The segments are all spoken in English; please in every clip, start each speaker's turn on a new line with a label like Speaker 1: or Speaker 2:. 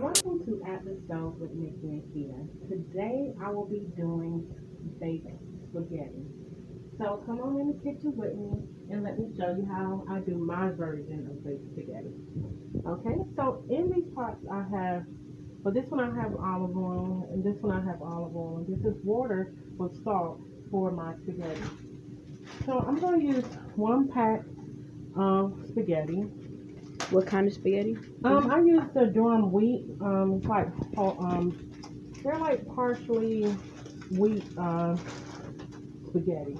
Speaker 1: Welcome to At the Stove with Nikki and Kia. Today I will be doing baked spaghetti. So come on in the kitchen with me and let me show you how I do my version of baked spaghetti. Okay, so in these pots I have, for this one I have olive oil, and this one I have olive oil, and this is water with salt for my spaghetti. So I'm going to use 1 pack of spaghetti.
Speaker 2: What kind of spaghetti?
Speaker 1: I use the durum wheat. It's like they're like partially wheat spaghetti,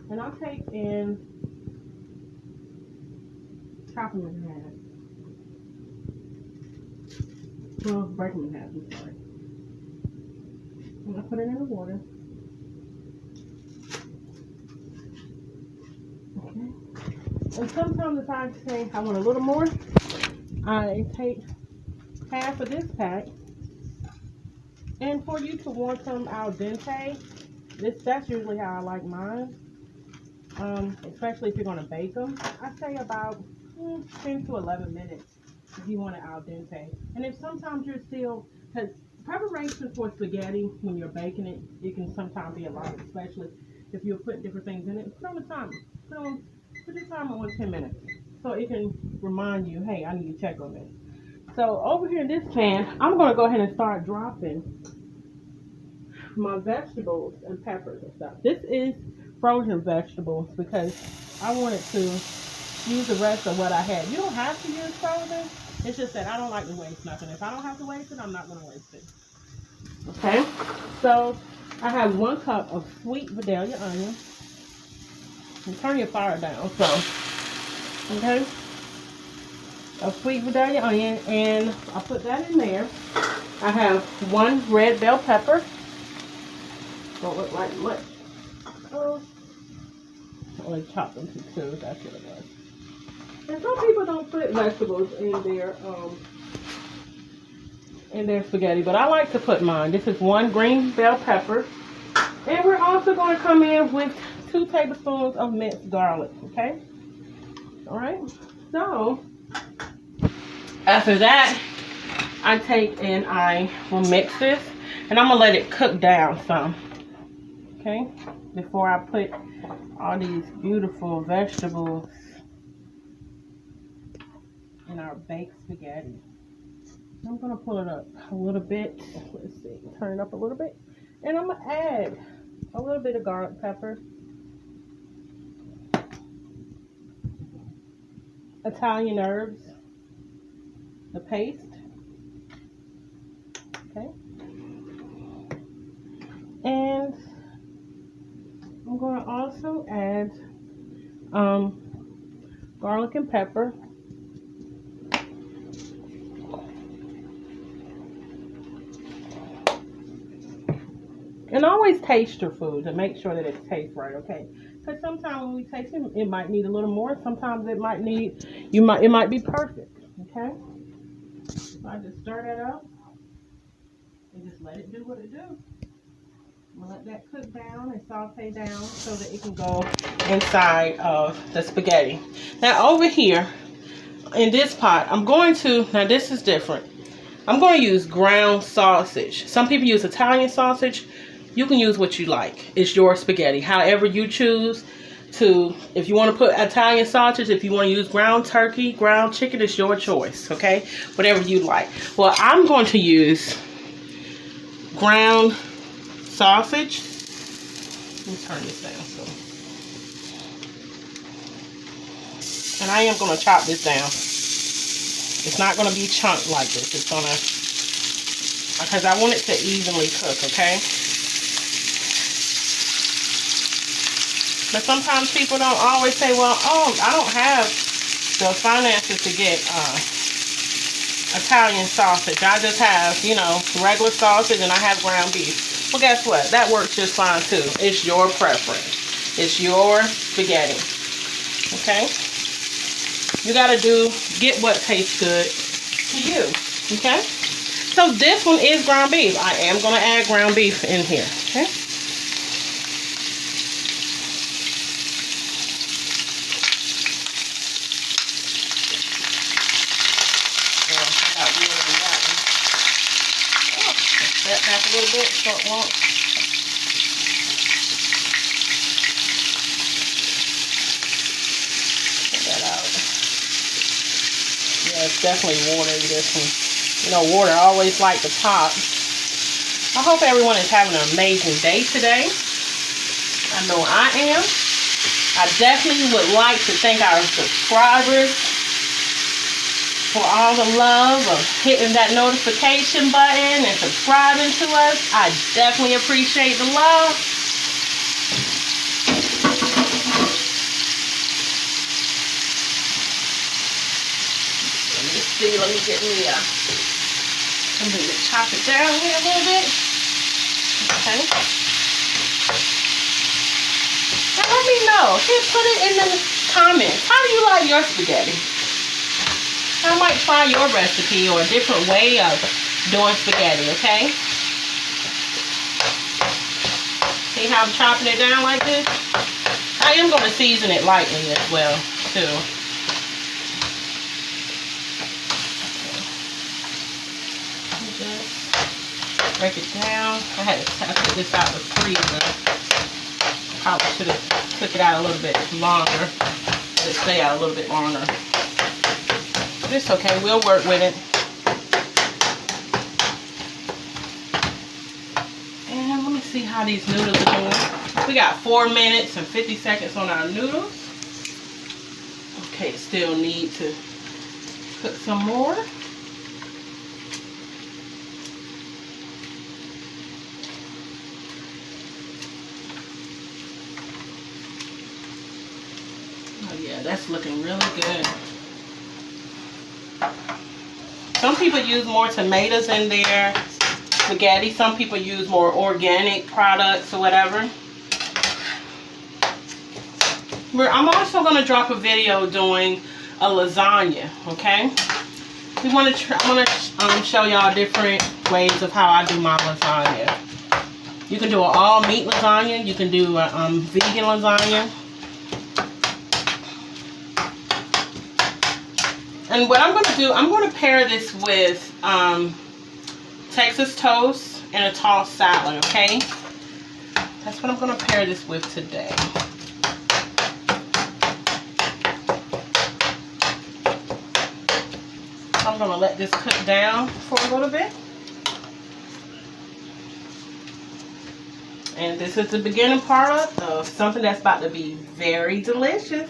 Speaker 1: and I'll take and chop them in half. Well, break them in half. I'm sorry. And I put it in the water. Okay. And sometimes if I say I want a little more, I take half of this pack. And for you to want some al dente, that's usually how I like mine. Especially if you're going to bake them. I say about 10 to 11 minutes if you want it al dente. And if sometimes you're still, because preparation for spaghetti, when you're baking it, it can sometimes be a lot, especially if you're putting different things in it. Put on the timer. Put your timer on 10 minutes. So it can remind you, hey, I need to check on this. So over here in this pan, I'm going to go ahead and start dropping my vegetables and peppers and stuff. This is frozen vegetables because I wanted to use the rest of what I had. You don't have to use frozen. It's just that I don't like to waste nothing. If I don't have to waste it, I'm not going to waste it. Okay? So I have 1 cup of sweet Vidalia onion. And turn your fire down. So, okay? A sweet Vidalia onion, and I put that in there. I have 1 red bell pepper. Don't look like much. I only chopped them to 2. That's what it was. And some people don't put vegetables in their spaghetti, but I like to put mine. This is 1 green bell pepper, and we're also going to come in with 2 tablespoons of minced garlic. Okay. All right. So after that, I take and I will mix this, and I'm gonna let it cook down some. Okay, before I put all these beautiful vegetables in our baked spaghetti. I'm gonna pull it up a little bit. Let's see, turn it up a little bit, and I'm gonna add a little bit of garlic pepper, Italian herbs, the paste. Okay, and I'm going to also add garlic and pepper, and always taste your food to make sure that it tastes right. Okay, because sometimes when we taste it, it might need a little more. Sometimes it might need it might be perfect. Okay, so I just stir that up and just let it do what it do. I'm going to let that cook down and saute down so that it can go inside of the spaghetti. Now over here in this pot, now this is different. I'm going to use ground sausage. Some people use Italian sausage. You can use what you like. It's your spaghetti. However you choose to, if you want to put Italian sausage, if you want to use ground turkey, ground chicken, it's your choice, okay? Whatever you like. Well, I'm going to use ground sausage. Let me turn this down. And I am going to chop this down. It's not going to be chunked like this. It's going to, because I want it to evenly cook, okay? But sometimes people don't always say, well, I don't have the finances to get Italian sausage. I just have, regular sausage, and I have ground beef. Well, guess what? That works just fine too. It's your preference. It's your spaghetti. Okay? You gotta get what tastes good to you. Okay? So this one is ground beef. I am gonna add ground beef in here. Okay? little bit so it won't. Get that out. Yeah, it's definitely water in this one. You know, water always like to pop. I hope everyone is having an amazing day today. I know I am. I definitely would like to thank our subscribers for all the love of hitting that notification button and subscribing to us. I definitely appreciate the love. Let me see. Let me get me I'm going to chop it down here a little bit. Okay. Now let me know. Here, put it in the comments. How do you like your spaghetti? I might try your recipe or a different way of doing spaghetti, okay? See how I'm chopping it down like this? I am going to season it lightly as well, too. Just break it down. I took this out of the freezer. Probably should have took it out a little bit longer. Let it stay out a little bit longer. But it's okay. We'll work with it. And let me see how these noodles are doing. We got 4 minutes and 50 seconds on our noodles. Okay, still need to cook some more. Oh yeah, that's looking really good. Some people use more tomatoes in their spaghetti. Some people use more organic products or whatever. I'm also going to drop a video doing a lasagna, okay? I'm going to show y'all different ways of how I do my lasagna. You can do an all meat lasagna. You can do a vegan lasagna. And what I'm going to do, I'm going to pair this with Texas toast and a tossed salad, okay? That's what I'm going to pair this with today. I'm going to let this cook down for a little bit. And this is the beginning part of something that's about to be very delicious.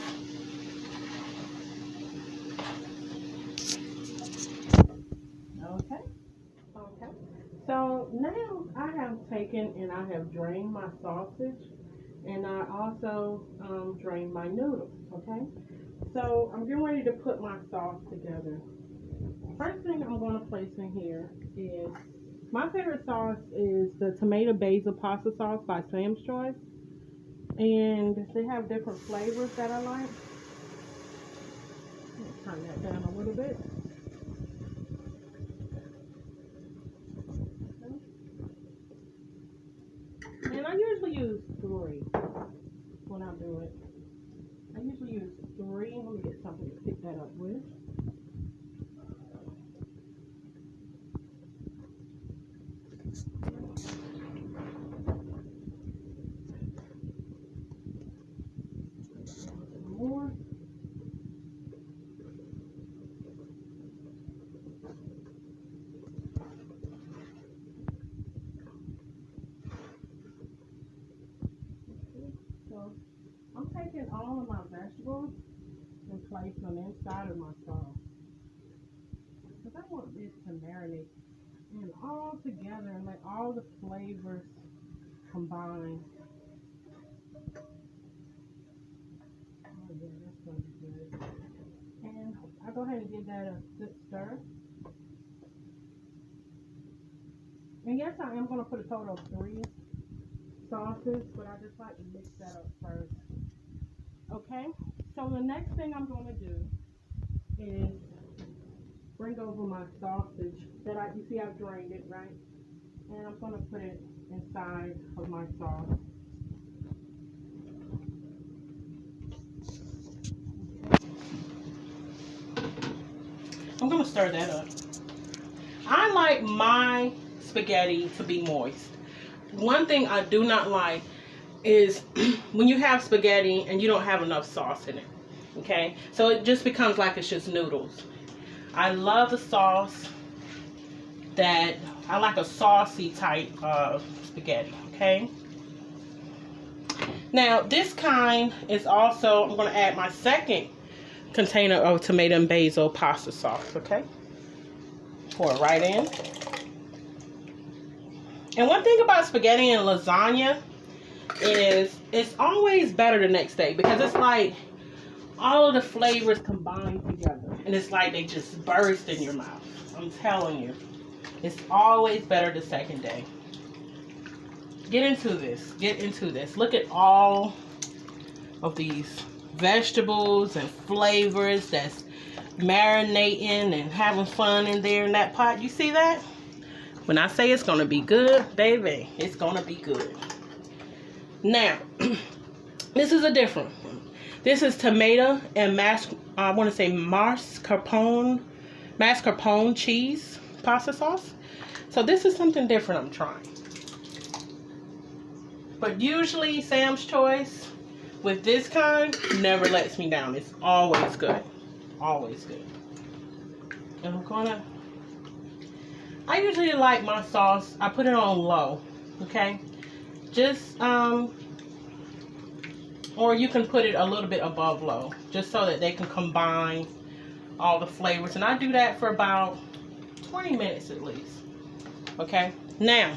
Speaker 1: So now I have taken and I have drained my sausage, and I also drained my noodles, okay? So I'm getting ready to put my sauce together. First thing I'm going to place in here is, my favorite sauce is the tomato basil pasta sauce by Sam's Choice. And they have different flavors that I like. Let's turn that down a little bit. And I usually use 3 when I do it. I usually use 3. Let me get something to pick that up with. More. So I'm taking all of my vegetables and place them inside of my sauce, because I want this to marinate and all together and let all the flavors combine. Oh yeah, that's going to be good. And I'll go ahead and give that a good stir. And yes, I am going to put a total of 3 sauces, but I just like to mix that up first. Okay, so the next thing I'm going to do is bring over my sausage that you see I've drained it, right? And I'm going to put it inside of my sauce. I'm going to stir that up. I like my spaghetti to be moist. One thing I do not like is when you have spaghetti and you don't have enough sauce in it. Okay, so it just becomes like it's just noodles. I love the sauce. That I like a saucy type of spaghetti. Okay. Now this kind is also, I'm going to add my second container of tomato and basil pasta sauce. Okay. Pour it right in. And one thing about spaghetti and lasagna is it's always better the next day, because it's like all of the flavors combined together, and it's like they just burst in your mouth. I'm telling you, it's always better the second day. Get into this. Get into this. Look at all of these vegetables and flavors that's marinating and having fun in there in that pot. You see that? When I say it's going to be good, baby, it's going to be good. Now, this is a different one. This is tomato and mascarpone cheese pasta sauce. So this is something different I'm trying. But usually Sam's Choice with this kind never lets me down. It's always good. Always good. And I usually like my sauce, I put it on low. Okay? Just or you can put it a little bit above low, just so that they can combine all the flavors. And I do that for about 20 minutes at least. Okay, now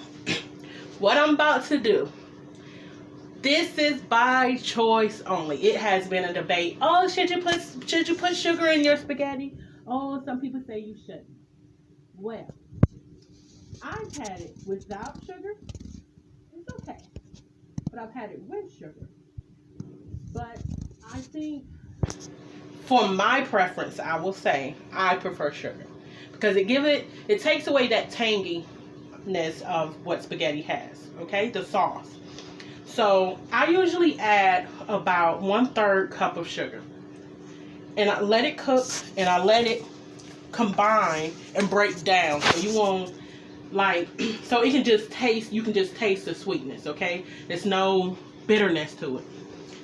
Speaker 1: what I'm about to do, this is by choice only. It has been a debate. Oh, should you put sugar in your spaghetti? Oh, some people say you shouldn't. Well, I've had it without sugar. It's okay. But I've had it with sugar. But I think, for my preference, I will say I prefer sugar, because it takes away that tanginess of what spaghetti has. Okay, the sauce. So I usually add about 1/3 cup of sugar, and I let it cook, and I let it combine and break down. So you won't so it can just taste. You can just taste the sweetness. Okay, there's no bitterness to it.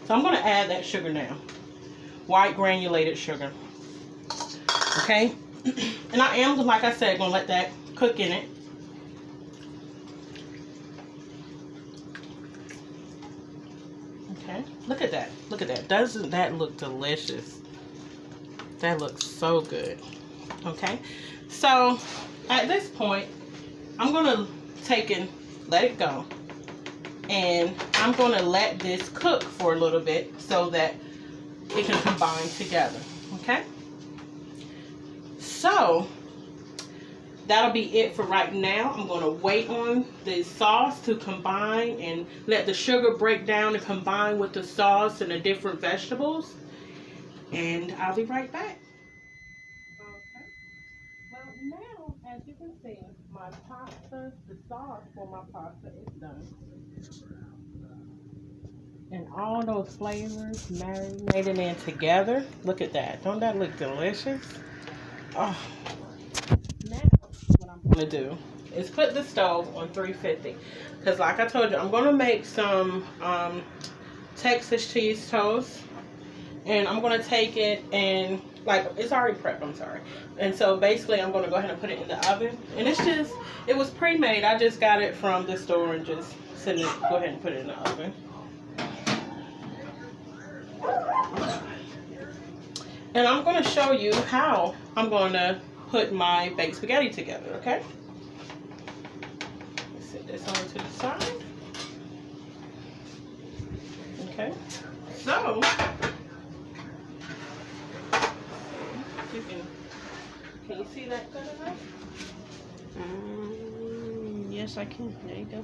Speaker 1: So I'm going to add that sugar now. White granulated sugar. Okay? And I am, like I said, going to let that cook in it. Okay? Look at that. Look at that. Doesn't that look delicious? That looks so good. Okay? So, at this point, I'm going to take and let it go. And I'm going to let this cook for a little bit so that it can combine together. Okay? So, that'll be it for right now. I'm going to wait on the sauce to combine and let the sugar break down and combine with the sauce and the different vegetables. And I'll be right back. Okay. Well, now, as you can see, my pasta, the sauce for my pasta is done. And all those flavors marinated in together. Look at that. Don't that look delicious? Oh. Now, what I'm going to do is put the stove on 350. Because like I told you, I'm going to make some Texas cheese toast. And I'm going to take it and, it's already prepped, I'm sorry. And so basically I'm going to go ahead and put it in the oven. And it was pre-made. I just got it from the store and just go ahead and put it in the oven. And I'm going to show you how I'm going to put my baked spaghetti together, okay? Set this on to the side. Okay. So, can you see that good enough?
Speaker 2: Yes, I can. There you go.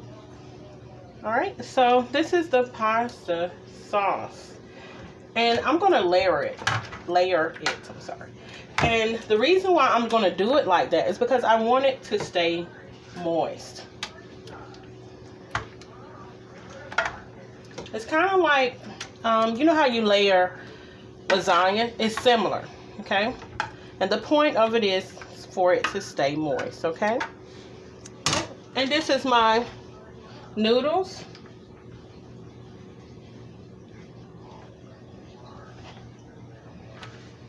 Speaker 1: Alright, so this is the pasta sauce. And I'm going to layer it. I'm sorry. And the reason why I'm going to do it like that is because I want it to stay moist. It's kind of like, you know how you layer lasagna? It's similar, okay? And the point of it is for it to stay moist, okay? And this is my noodles.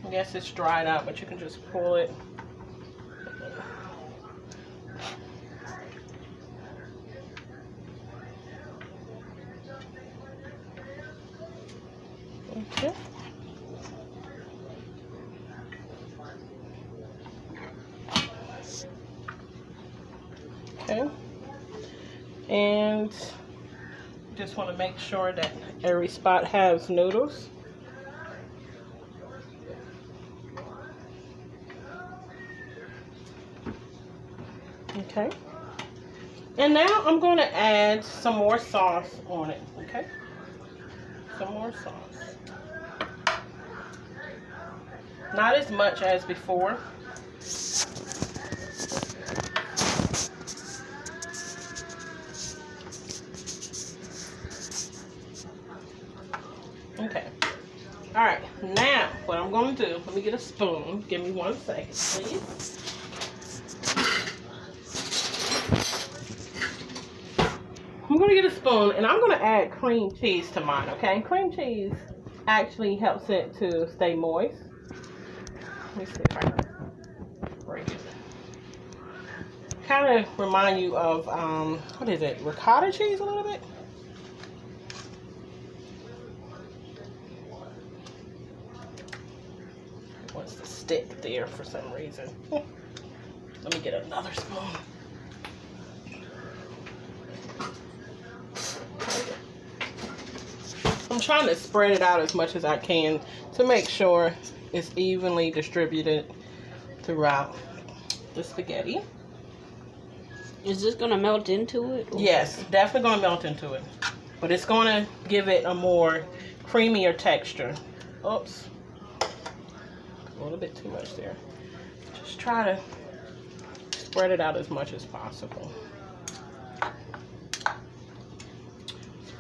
Speaker 1: I guess it's dried out, but you can just pull it. Okay. Okay. And just want to make sure that every spot has noodles. Okay. And now I'm going to add some more sauce on it. Okay. Some more sauce. Not as much as before. Okay. All right. Now, what I'm going to do, let me get a spoon. Give me 1 second, please. I'm going to get a spoon, and I'm going to add cream cheese to mine, okay? Cream cheese actually helps it to stay moist. Let me see if I can break it. Kind of remind you of, what is it, ricotta cheese a little bit? It wants to stick there for some reason. Let me get another spoon. I'm trying to spread it out as much as I can to make sure it's evenly distributed throughout the spaghetti.
Speaker 2: Is this gonna melt into it?
Speaker 1: Yes, definitely gonna melt into it. But it's gonna give it a more creamier texture. Oops. A little bit too much there. Just try to spread it out as much as possible.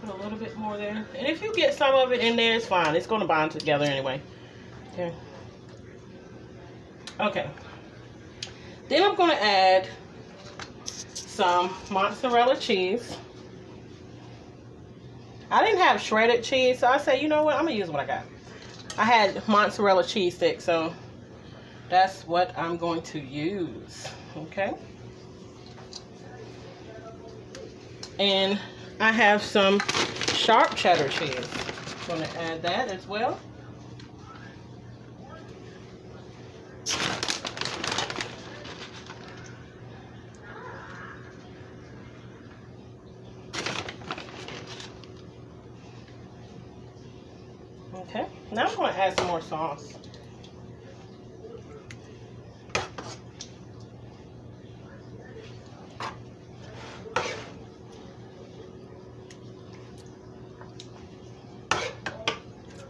Speaker 1: Put a little bit more there. And if you get some of it in there, it's fine. It's gonna bind together anyway. Okay. Okay. Then I'm gonna add some mozzarella cheese. I didn't have shredded cheese, so I said, you know what, I'm gonna use what I got. I had mozzarella cheese sticks, so that's what I'm going to use. Okay. And I have some sharp cheddar cheese. I'm gonna add that as well. Okay, now I'm going to add some more sauce.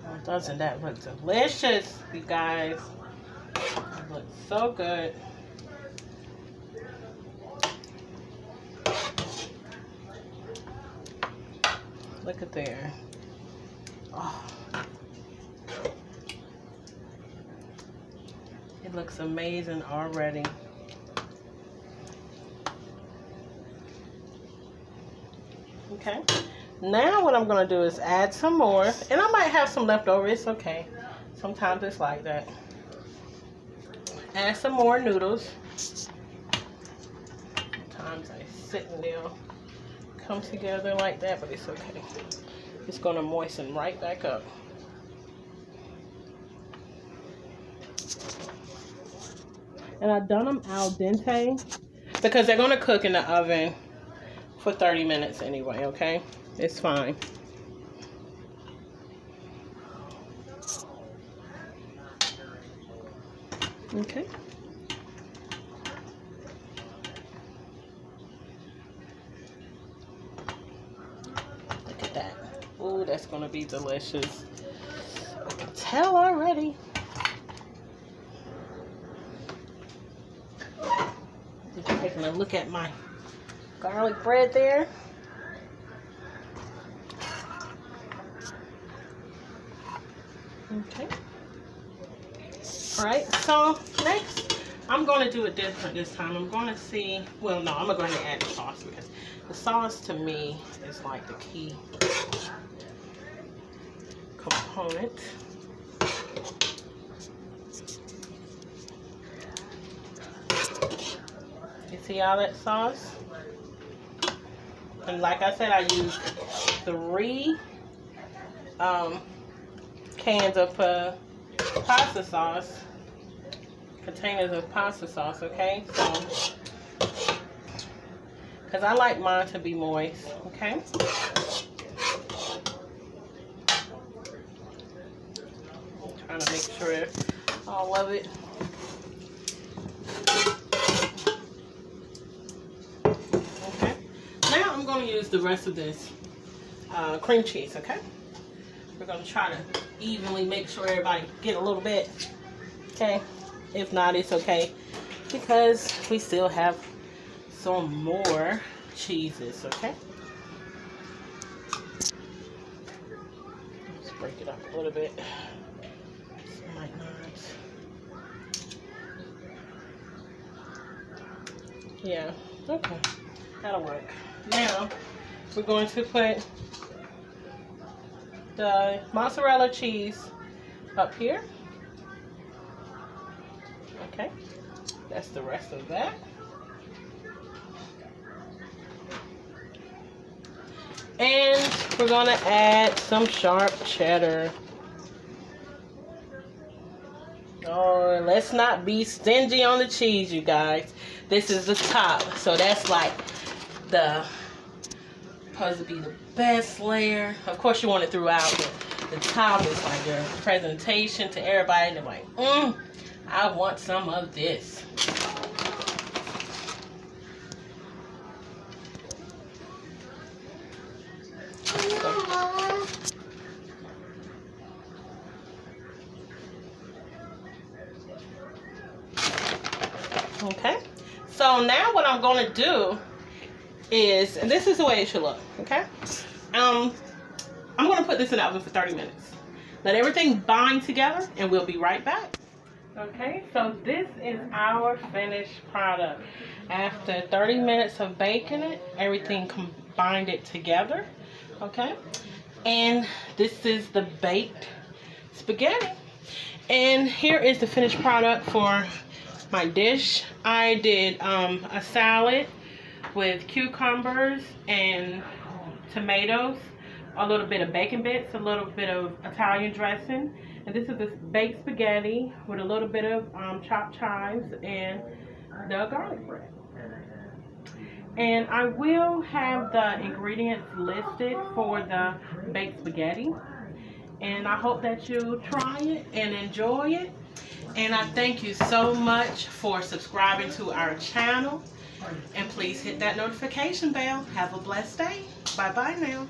Speaker 1: Oh, doesn't that look delicious, you guys? It looks so good. Look at there. Oh. It looks amazing already. Okay. Now what I'm going to do is add some more. And I might have some left over. It's okay. Sometimes it's like that. Add some more noodles. Sometimes I sit and they'll come together like that, but it's okay. It's going to moisten right back up. And I've done them al dente because they're going to cook in the oven for 30 minutes anyway, okay? It's fine. Okay. Look at that. Ooh, that's going to be delicious. I can tell already. Just taking a look at my garlic bread there. Okay. All right, so next I'm going to do it different this time. I'm going to see, well, no, I'm going to go ahead and add the sauce because the sauce to me is like the key component. You see all that sauce? And like I said, I used 3 cans of pasta sauce, containers of pasta sauce, okay? So, because I like mine to be moist, okay? I'm trying to make sure all of it. Okay. Now I'm going to use the rest of this cream cheese, okay? We're going to try to evenly make sure everybody get a little bit, okay? If not, it's okay because we still have some more cheeses, okay? Let's break it up a little bit. This might not. Yeah, okay. That'll work. Now, we're going to put the mozzarella cheese up here. Okay, that's the rest of that. And we're going to add some sharp cheddar. Oh, let's not be stingy on the cheese, you guys. This is the top, so that's like supposed to be the best layer. Of course, you want it throughout, but the top is like your presentation to everybody. They're like, I want some of this. Okay, so now what I'm going to do is, and this is the way it should look, okay? I'm going to put this in the oven for 30 minutes. Let everything bind together, and we'll be right back. Okay, so this is our finished product. After 30 minutes of baking it, everything combined it together, okay? And this is the baked spaghetti. And here is the finished product for my dish. I did a salad with cucumbers and tomatoes, a little bit of bacon bits, a little bit of Italian dressing, and this is this baked spaghetti with a little bit of chopped chives and the garlic bread. And I will have the ingredients listed for the baked spaghetti, and I hope that you try it and enjoy it. And I thank you so much for subscribing to our channel. And please hit that notification bell. Have a blessed day. Bye-bye now.